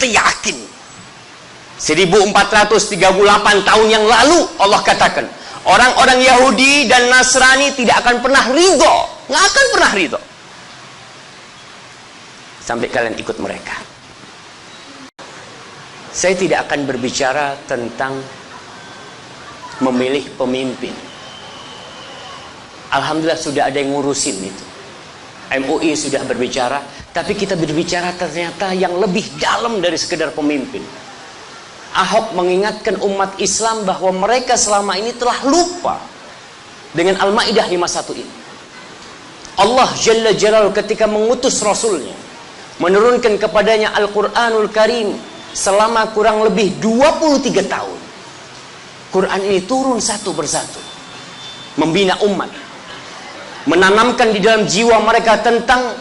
kita yakin 1438 tahun yang lalu Allah katakan orang-orang Yahudi dan Nasrani tidak akan pernah ridho, nggak akan pernah ridho sampai kalian ikut mereka. Saya tidak akan berbicara tentang memilih pemimpin. Alhamdulillah sudah ada yang ngurusin itu. MUI sudah berbicara, tapi kita berbicara ternyata yang lebih dalam dari sekedar pemimpin. Ahok mengingatkan umat Islam bahwa mereka selama ini telah lupa dengan Al-Maidah 51 ini. Allah Jalla Jalaluhu ketika mengutus Rasulnya, menurunkan kepadanya Al-Quranul Karim selama kurang lebih 23 tahun. Quran ini turun satu persatu, membina umat, menanamkan di dalam jiwa mereka tentang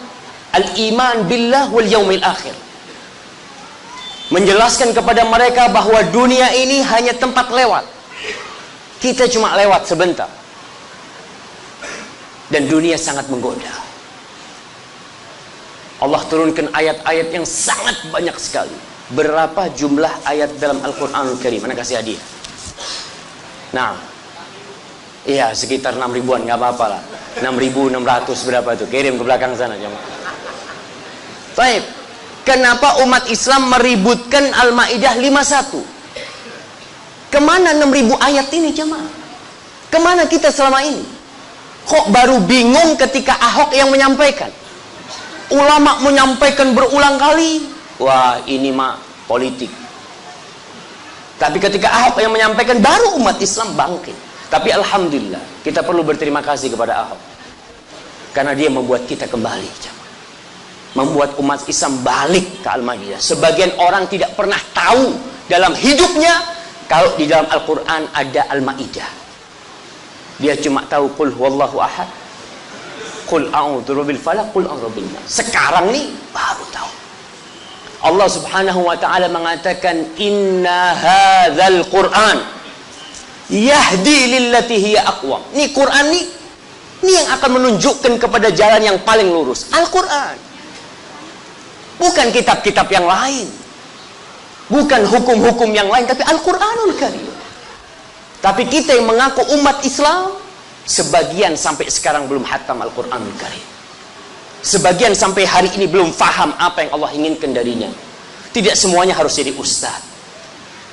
al-iman billah wal yaumil akhir, menjelaskan kepada mereka bahwa dunia ini hanya tempat lewat, kita cuma lewat sebentar, dan dunia sangat menggoda. Allah turunkan ayat-ayat yang sangat banyak sekali. Berapa jumlah ayat dalam Al-Quranul Karim? Mana kasih hadiah? Nah, iya sekitar 6 ribuan, nggak apa-apa lah. 6.600 berapa itu? Kirim ke belakang sana jemaah. Baik, kenapa umat Islam meributkan Al-Maidah 51? Kemana 6.000 ayat ini jemaah? Kemana kita selama ini? Kok baru bingung ketika Ahok yang menyampaikan? Ulama menyampaikan berulang kali. Wah, ini mah politik. Tapi ketika Ahok yang menyampaikan, baru umat Islam bangkit. Tapi alhamdulillah, kita perlu berterima kasih kepada Ahok, karena dia membuat kita kembali, membuat umat Islam balik ke Al-Maidah. Sebagian orang tidak pernah tahu dalam hidupnya kalau di dalam Al-Quran ada Al-Maidah. Dia cuma tahu qul huwallahu ahad, qul a'udzu birabbil falaq, qul a'udzu birabbin nas. Sekarang nih baru tahu. Allah Subhanahu wa taala mengatakan inna hadzal Qur'an yahdi lillati hiya aqwam. Ini Quran nih, ini yang akan menunjukkan kepada jalan yang paling lurus. Al-Quran, bukan kitab-kitab yang lain, bukan hukum-hukum yang lain, tapi Al-Quranul Karim. Tapi kita yang mengaku umat Islam, sebagian sampai sekarang belum hatam Al-Quranul Karim. Sebagian sampai hari ini belum faham apa yang Allah inginkan darinya. Tidak semuanya harus jadi ustaz,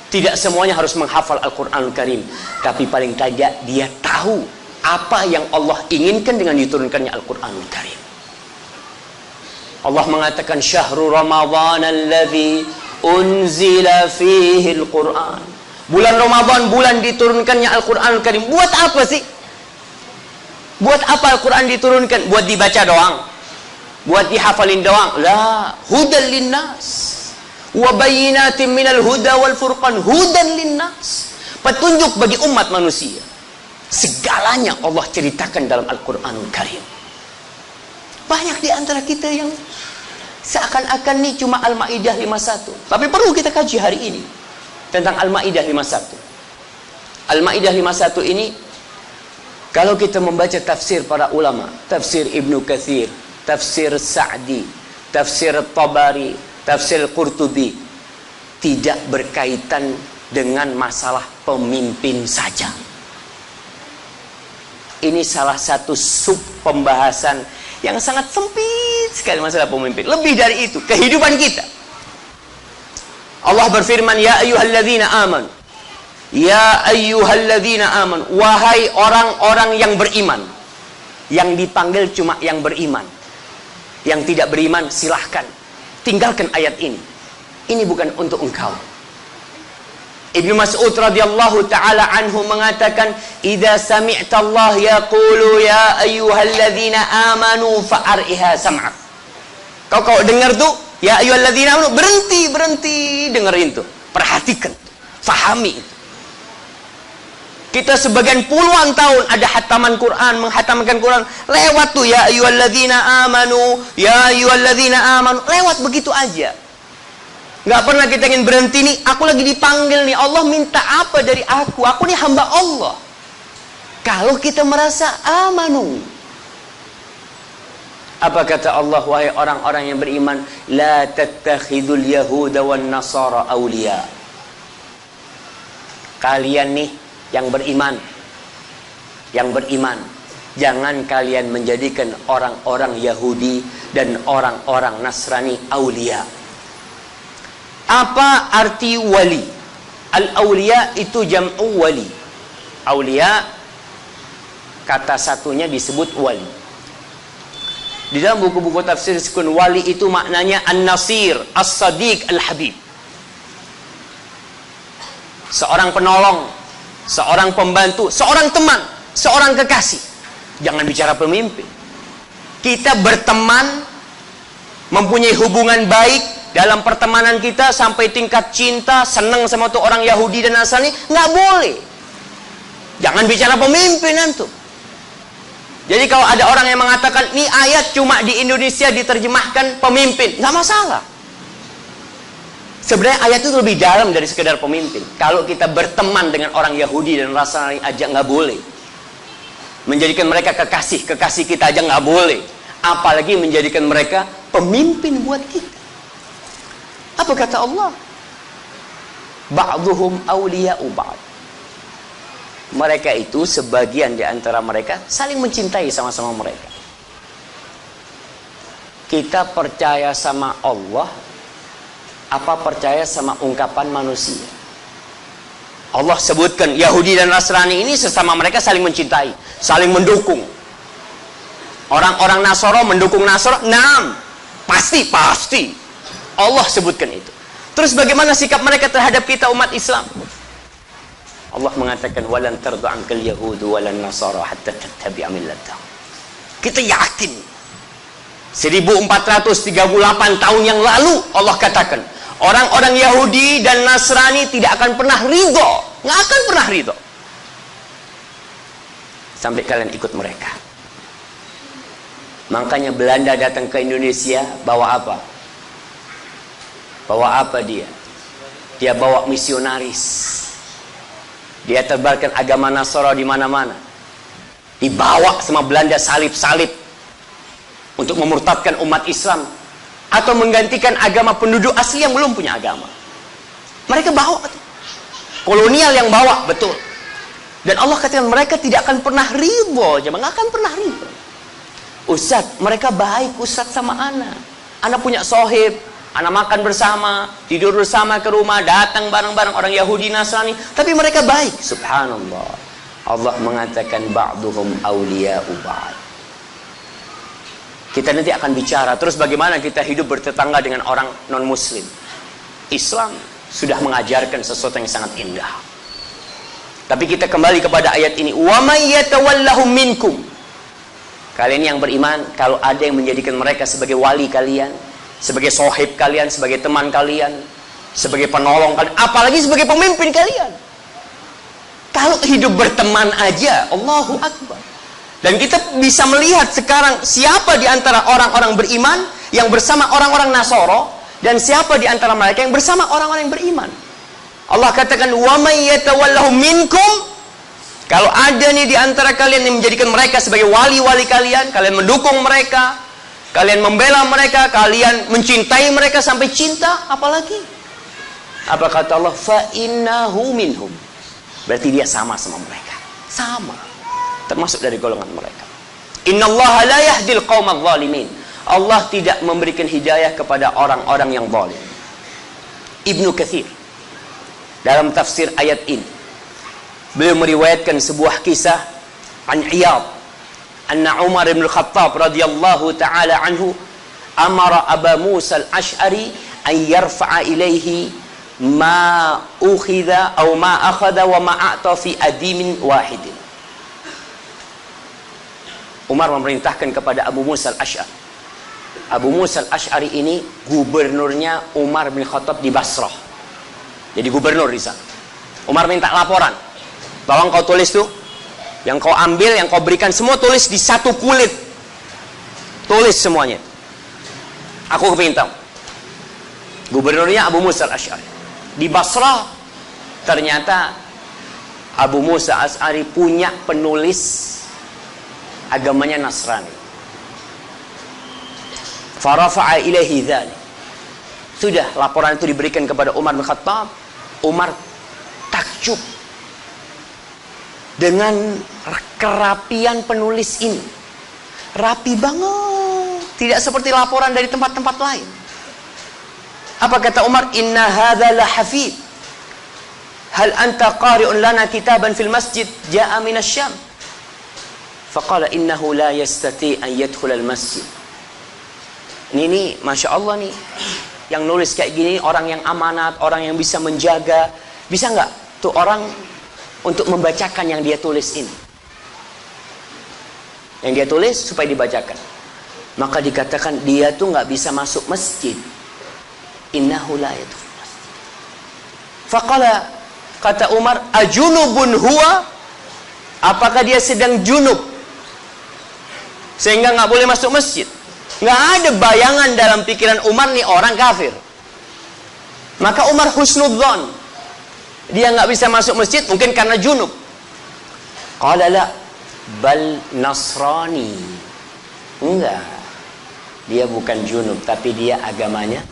tidak semuanya harus menghafal Al-Quranul Karim, tapi paling tidak dia tahu apa yang Allah inginkan dengan diturunkannya Al-Quranul Karim. Allah mengatakan syahrul Ramadhan alladzi unzila fihi Al-Quran. Bulan Ramadan, bulan diturunkannya Al-Quranul Karim. Buat apa sih? Buat apa Al-Quran diturunkan? Buat dibaca doang? Buat dihafalin doang? La, hudan linnas wa bayyinatin minal huda wal furqan. Hudan linnas, petunjuk bagi umat manusia. Segalanya Allah ceritakan dalam Al-Quranul Karim. Banyak di antara kita yang seakan-akan nih cuma Al-Maidah 51. Tapi perlu kita kaji hari ini tentang Al-Maidah 51. Al-Maidah 51 ini, kalau kita membaca tafsir para ulama, tafsir Ibnu Katsir, tafsir Sa'di, tafsir Tabari, tafsir Qurtubi, tidak berkaitan dengan masalah pemimpin saja. Ini salah satu sub pembahasan yang sangat sempit sekali, masalah pemimpin. Lebih dari itu, kehidupan kita. Allah berfirman, ya ayyuhalladzina amanu, ya ayyuhalladzina amanu, wahai orang-orang yang beriman. Yang dipanggil cuma yang beriman. Yang tidak beriman silahkan tinggalkan ayat ini. Ini bukan untuk engkau. Ibnu Mas'ud radhiyallahu taala anhu mengatakan, "Idza sami'ta Allah yaqulu ya ayyuhalladzina amanu fa'ariha sam'ak." Kau dengar tuh, ya ayyuhalladzina amanu, berhenti dengerin tuh. Perhatikan, fahami itu. Kita sebagian puluhan tahun ada hataman Quran, menghatamkan Quran, lewat tuh ya ayyuhalladzina amanu, ya ayyuhalladzina amanu, lewat begitu aja. Nggak pernah kita ingin berhenti nih, aku lagi dipanggil nih, Allah minta apa dari aku nih hamba Allah. Kalau kita merasa amanu, Apa kata Allah, wahai orang-orang yang beriman, la tattakhidul yahuda wan nasara awliya. Kalian nih yang beriman, jangan kalian menjadikan orang-orang Yahudi dan orang-orang Nasrani awliya. Apa arti wali? Al-awliya itu jam'u wali. Awliya kata satunya disebut wali. Di dalam buku-buku tafsir disebut wali itu maknanya an-nasir, as-sadiq, al-habib. Seorang penolong, seorang pembantu, seorang teman, seorang kekasih. Jangan bicara pemimpin. Kita berteman, mempunyai hubungan baik dalam pertemanan kita sampai tingkat cinta, senang sama tuh orang Yahudi dan Nasrani, nggak boleh. Jangan bicara pemimpin antum. Jadi kalau ada orang yang mengatakan ini ayat cuma di Indonesia diterjemahkan pemimpin, nggak masalah. Sebenarnya ayat itu lebih dalam dari sekedar pemimpin. Kalau kita berteman dengan orang Yahudi dan Nasrani aja nggak boleh. Menjadikan mereka kekasih kita aja nggak boleh. Apalagi menjadikan mereka pemimpin buat kita. Apa kata Allah? Ba'duhum awliya'u ba'd. Mereka itu sebagian di antara mereka saling mencintai sama-sama mereka. Kita percaya sama Allah apa percaya sama ungkapan manusia? Allah sebutkan Yahudi dan Nasrani ini sesama mereka saling mencintai, saling mendukung. Orang-orang Nasoro mendukung Nasoro, naam, pasti. Allah sebutkan itu. Terus bagaimana sikap mereka terhadap kita umat Islam? Allah mengatakan walan tardu ankal yahudu walan nasara hatta tattabi'a millatahum. Kita yakin 1438 tahun yang lalu Allah katakan orang-orang Yahudi dan Nasrani tidak akan pernah ridho, nggak akan pernah ridho sampai kalian ikut mereka. Makanya Belanda datang ke Indonesia bawa apa? Bawa apa dia? Dia bawa misionaris. Dia tebarkan agama Nasara di mana-mana. Dibawa sama Belanda salib-salib untuk memurtadkan umat Islam atau menggantikan agama penduduk asli yang belum punya agama. Mereka bawa, kolonial yang bawa, betul. Dan Allah katakan mereka tidak akan pernah ridho, jangan akan pernah ridho. Ustaz, mereka baik Ustaz sama anak. Anak punya sohib, anak makan bersama, tidur bersama ke rumah, datang bareng-bareng orang Yahudi Nasrani, tapi mereka baik. Subhanallah. Allah mengatakan ba'duhum awliya'u ba'd. Kita nanti akan bicara terus bagaimana kita hidup bertetangga dengan orang non-muslim. Islam sudah mengajarkan sesuatu yang sangat indah. Tapi kita kembali kepada ayat ini, wa may yatawallahum minkum. Kalian yang beriman, kalau ada yang menjadikan mereka sebagai wali kalian, sebagai sohib kalian, sebagai teman kalian, sebagai penolong kalian, apalagi sebagai pemimpin kalian. Kalau hidup berteman aja, Allahu Akbar. Dan kita bisa melihat sekarang siapa di antara orang-orang beriman yang bersama orang-orang Nasoro, dan siapa di antara mereka yang bersama orang-orang yang beriman. Allah katakan, wa may yatawallahum minkum. Kalau ada nih di antara kalian yang menjadikan mereka sebagai wali-wali kalian, kalian mendukung mereka, kalian membela mereka, kalian mencintai mereka sampai cinta, apalagi? Apa kata Allah? Fa innahu minhum. Berarti dia sama mereka. Sama. Termasuk dari golongan mereka. Innallaha la yahdil qaumadz zalimin. Allah tidak memberikan hidayah kepada orang-orang yang zalim. Ibnu Katsir dalam tafsir ayat ini beliau meriwayatkan sebuah kisah an Iyad anna Umar bin Khattab radhiyallahu taala anhu amara Aba Musa al-Ash'ari an yarfa'a ilaihi ma ukhidha aw ma akhadha wa ma a'ta fi adimin wahidin. Umar memerintahkan kepada Abu Musa al-Ash'ari. Abu Musa al-Ash'ari ini gubernurnya Umar bin Khattab di Basrah. Jadi gubernur di sana. Umar minta laporan. Tolong kau tulis tuh, yang kau ambil, yang kau berikan semua tulis di satu kulit. Tulis semuanya. Aku kepingin tahu. Gubernurnya Abu Musa al-Ash'ari. Di Basrah ternyata Abu Musa al-Ash'ari punya penulis agamanya Nasrani. Farafa'a ilaihi dzalik. Sudah laporan itu diberikan kepada Umar bin Khattab. Umar takjub dengan kerapian penulis ini. Rapi banget, tidak seperti laporan dari tempat-tempat lain. Apa kata Umar? Inna hadza la hafid. Hal anta qari'un lana kitaban fil masjid ja'a min asy-Syam. Faqala innahu la yastati' an yadkhul al-masjid. Ini Masya Allah nih, yang nulis kayak gini orang yang amanat, orang yang bisa menjaga. Bisa nggak tuh orang untuk membacakan yang dia tulis ini? Yang dia tulis supaya dibacakan. Maka dikatakan dia tuh nggak bisa masuk masjid. Innahu la yadkhul masjid. Faqala, kata Umar, ajunubun huwa? Apakah dia sedang junub sehingga nggak boleh masuk masjid? Nggak ada bayangan dalam pikiran Umar nih orang kafir. Maka Umar husnudzon, dia nggak bisa masuk masjid mungkin karena junub. Qala la bal nasrani. Enggak, dia bukan junub tapi dia agamanya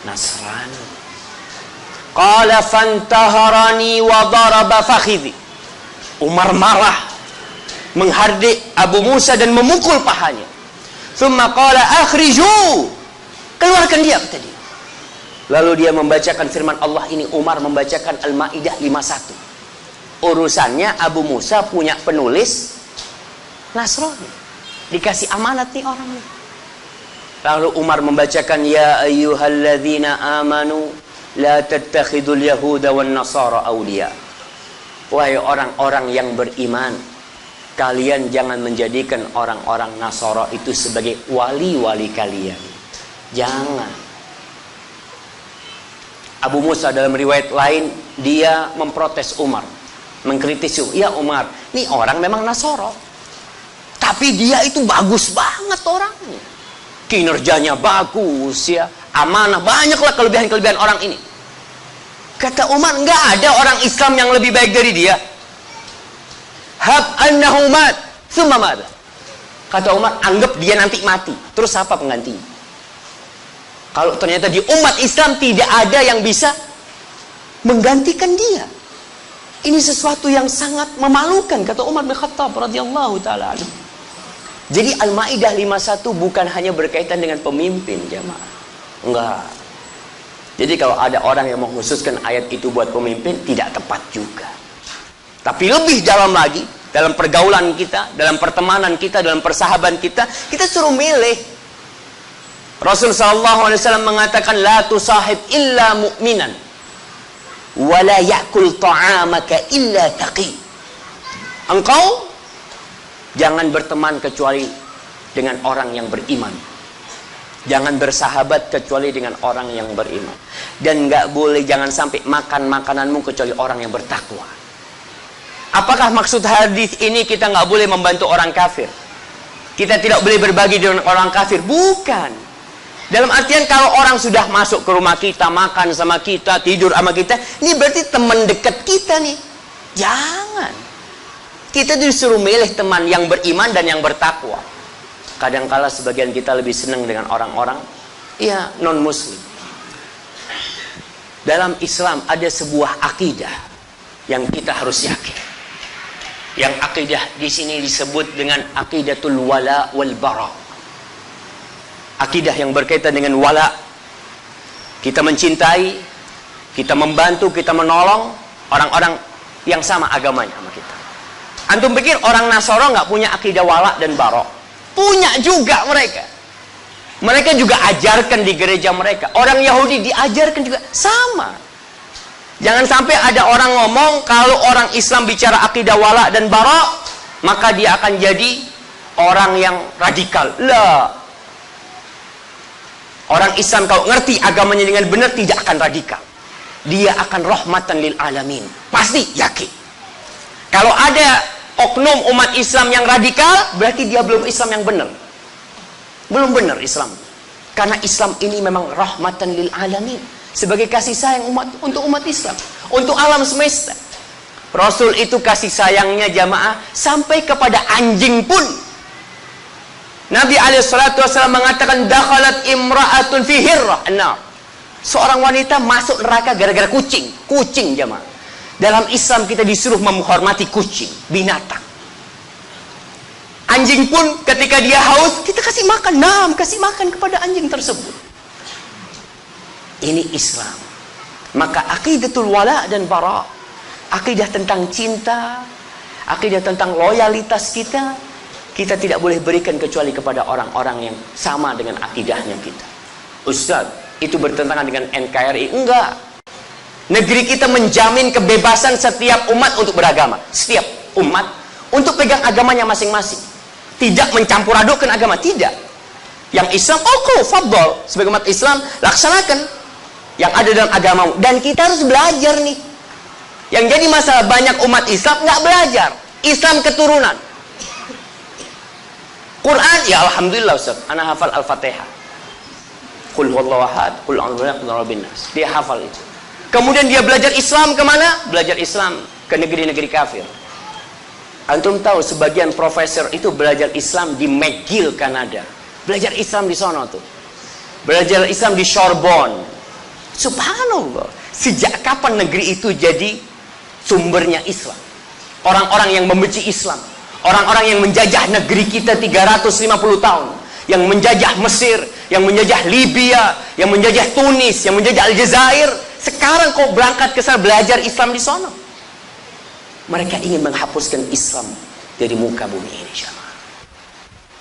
Nasrani. Qala fantaharani wa daraba fakhidhi. Umar marah, menghardik Abu Musa dan memukul pahanya. Thumma qala akhriju, keluarkan dia, kata dia. Lalu dia membacakan firman Allah ini. Umar membacakan Al-Maidah 51. Urusannya Abu Musa punya penulis Nasrani, dikasih amanat nih orang ini. Lalu Umar membacakan ya ayyuhalladzina amanu la tattakhidul yahuda wan nasara awliya. Wahai orang-orang yang beriman, kalian jangan menjadikan orang-orang Nasara itu sebagai wali-wali kalian. Jangan. Abu Musa dalam riwayat lain, dia memprotes Umar, mengkritisi, ya Umar, ini orang memang Nasara, tapi dia itu bagus banget orangnya, kinerjanya bagus ya, amanah, banyaklah kelebihan-kelebihan orang ini. Kata Umar, nggak ada orang Islam yang lebih baik dari dia. Hab annahu mat, thumma mada. Kata Umar, anggap dia nanti mati, terus apa penggantinya? Kalau ternyata di umat Islam tidak ada yang bisa menggantikan dia, ini sesuatu yang sangat memalukan, kata Umar bin Khattab radhiyallahu taala anhu. Jadi Al-Maidah 51 bukan hanya berkaitan dengan pemimpin, jamaah. Enggak. Jadi kalau ada orang yang mengkhususkan ayat itu buat pemimpin, tidak tepat juga. Tapi lebih dalam lagi, dalam pergaulan kita, dalam pertemanan kita, dalam persahabatan kita, kita suruh milih. Rasul SAW mengatakan, la tusahib illa mu'minan, wa la ya'kul ta'amaka illa taqi. Engkau jangan berteman kecuali dengan orang yang beriman. Jangan bersahabat kecuali dengan orang yang beriman. Dan nggak boleh, jangan sampai makan makananmu kecuali orang yang bertakwa. Apakah maksud hadis ini kita nggak boleh membantu orang kafir? Kita tidak boleh berbagi dengan orang kafir? Bukan. Dalam artian kalau orang sudah masuk ke rumah kita, makan sama kita, tidur sama kita, ini berarti teman dekat kita nih. Jangan. Kita disuruh milih teman yang beriman dan yang bertakwa. Kadangkala sebagian kita lebih senang dengan orang-orang ya non muslim. Dalam Islam ada sebuah akidah yang kita harus yakin. Yang akidah di sini disebut dengan akidatul wala wal bara. Akidah yang berkaitan dengan wala. Kita mencintai, kita membantu, kita menolong orang-orang yang sama agamanya sama kita. Antum pikir orang Nasara nggak punya akidah wala dan bara? Punya juga mereka. Mereka juga ajarkan di gereja mereka. Orang Yahudi diajarkan juga sama. Jangan sampai ada orang ngomong kalau orang Islam bicara akidah wala dan bara, maka dia akan jadi orang yang radikal. Lah. Orang Islam kalau ngerti agamanya dengan benar tidak akan radikal. Dia akan rahmatan lil alamin. Pasti yakin. Kalau ada oknum umat Islam yang radikal, berarti dia belum Islam yang benar. Belum benar Islam. Karena Islam ini memang rahmatan lil alamin, sebagai kasih sayang untuk umat Islam, untuk alam semesta. Rasul itu kasih sayangnya jamaah sampai kepada anjing pun. Nabi SAW mengatakan dakhalat imra'atun fi hirrah an-nar. Seorang wanita masuk neraka gara-gara kucing. Kucing jemaah. Dalam Islam kita disuruh menghormati kucing, binatang. Anjing pun ketika dia haus, kita kasih makan. Nah, kasih makan kepada anjing tersebut. Ini Islam. Maka aqidatul wala dan bara, akidah tentang cinta, akidah tentang loyalitas kita tidak boleh berikan kecuali kepada orang-orang yang sama dengan akidahnya kita. Ustaz, itu bertentangan dengan NKRI? Enggak. Negeri kita menjamin kebebasan setiap umat untuk beragama. Setiap umat untuk pegang agamanya masing-masing. Tidak mencampur adukkan agama, tidak. Yang Islam, fadol. Sebagai umat Islam, laksanakan yang ada dalam agamamu. Dan kita harus belajar nih. Yang jadi masalah banyak umat Islam nggak belajar. Islam keturunan. Quran, ya alhamdulillah Ustaz, ana hafal Al-Fatihah. Qul huwallahu ahad, qul a'udzu birabbin nas. Dia hafal itu. Kemudian dia belajar Islam kemana? Belajar Islam ke negeri-negeri kafir. Antum tahu sebagian profesor itu belajar Islam di McGill, Kanada. Belajar Islam di sono tuh. Belajar Islam di Sorbonne. Subhanallah. Sejak kapan negeri itu jadi sumbernya Islam? Orang-orang yang membenci Islam, orang-orang yang menjajah negeri kita 350 tahun, yang menjajah Mesir, yang menjajah Libya, yang menjajah Tunis, yang menjajah Aljazair, sekarang kok berangkat ke sana belajar Islam di sana? Mereka ingin menghapuskan Islam dari muka bumi ini, jemaah.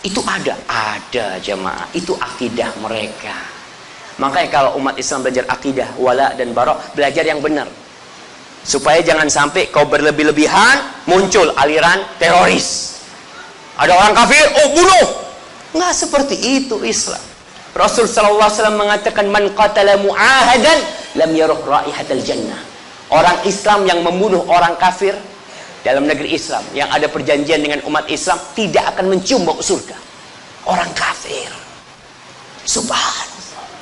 Itu ada jemaah. Itu akidah mereka. Makanya kalau umat Islam belajar akidah wala dan bara, belajar yang benar. Supaya jangan sampai kau berlebih-lebihan, muncul aliran teroris. Ada orang kafir, bunuh. Nggak seperti itu Islam. Rasul sallallahu alaihi wasallam mengatakan man qatala mu'ahadan lam yaruh raihatal jannah. Orang Islam yang membunuh orang kafir dalam negeri Islam yang ada perjanjian dengan umat Islam tidak akan mencium bau surga. Orang kafir. Subhanallah.